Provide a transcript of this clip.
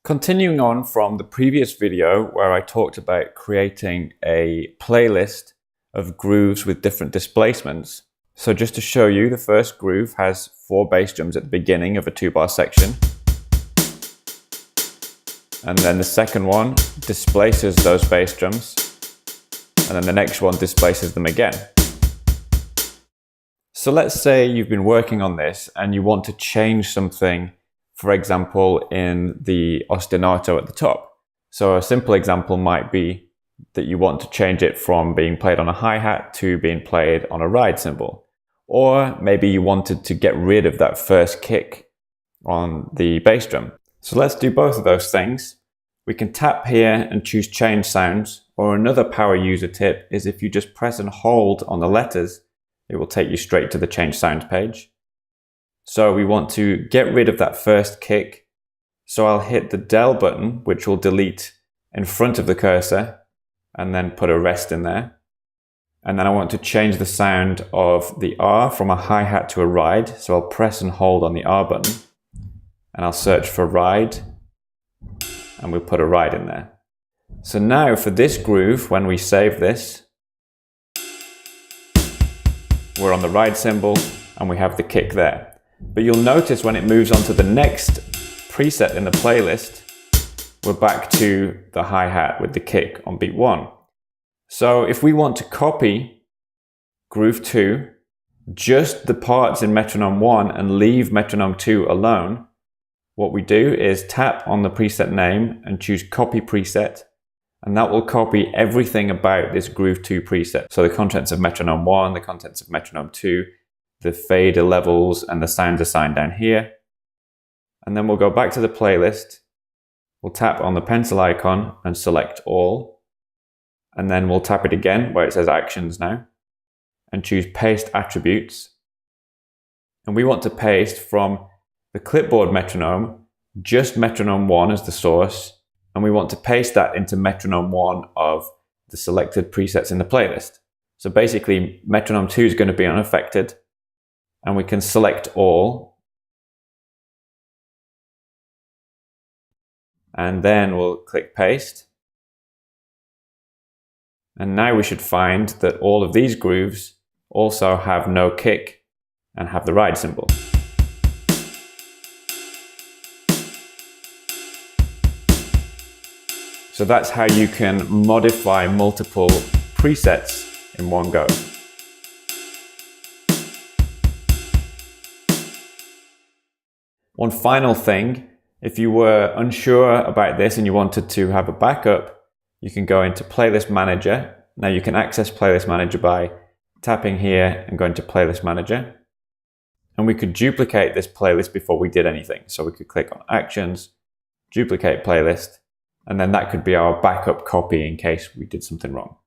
Continuing on from the previous video where I talked about creating a playlist of grooves with different displacements. So just to show you, the first groove has 4 bass drums at the beginning of a 2-bar section. And then the second one displaces those bass drums. And then the next one displaces them again. So let's say you've been working on this and you want to change something, for example, in the ostinato at the top. So a simple example might be that you want to change it from being played on a hi-hat to being played on a ride cymbal. Or maybe you wanted to get rid of that first kick on the bass drum. So let's do both of those things. We can tap here and choose change sounds, or another power user tip is if you just press and hold on the letters, it will take you straight to the change sounds page. So we want to get rid of that first kick. So I'll hit the del button, which will delete in front of the cursor, and then put a rest in there. And then I want to change the sound of the R from a hi-hat to a ride. So I'll press and hold on the R button, and I'll search for ride, and we'll put a ride in there. So now for this groove, when we save this, we're on the ride cymbal and we have the kick there. But you'll notice when it moves on to the next preset in the playlist, we're back to the hi-hat with the kick on beat 1. So if we want to copy groove 2, just the parts in metronome 1 and leave metronome 2 alone, what we do is tap on the preset name and choose copy preset, and that will copy everything about this groove 2 preset. So the contents of metronome 1, the contents of metronome 2, the fader levels and the sounds assigned down here. And then we'll go back to the playlist. We'll tap on the pencil icon and select all. And then we'll tap it again where it says actions now and choose paste attributes. And we want to paste from the clipboard metronome, just metronome 1 as the source. And we want to paste that into metronome 1 of the selected presets in the playlist. So basically metronome 2 is going to be unaffected. And we can select all. And then we'll click paste. And now we should find that all of these grooves also have no kick and have the ride cymbal. So that's how you can modify multiple presets in one go. One final thing, if you were unsure about this and you wanted to have a backup, you can go into Playlist Manager. Now you can access Playlist Manager by tapping here and going to Playlist Manager. And we could duplicate this playlist before we did anything. So we could click on Actions, Duplicate Playlist, and then that could be our backup copy in case we did something wrong.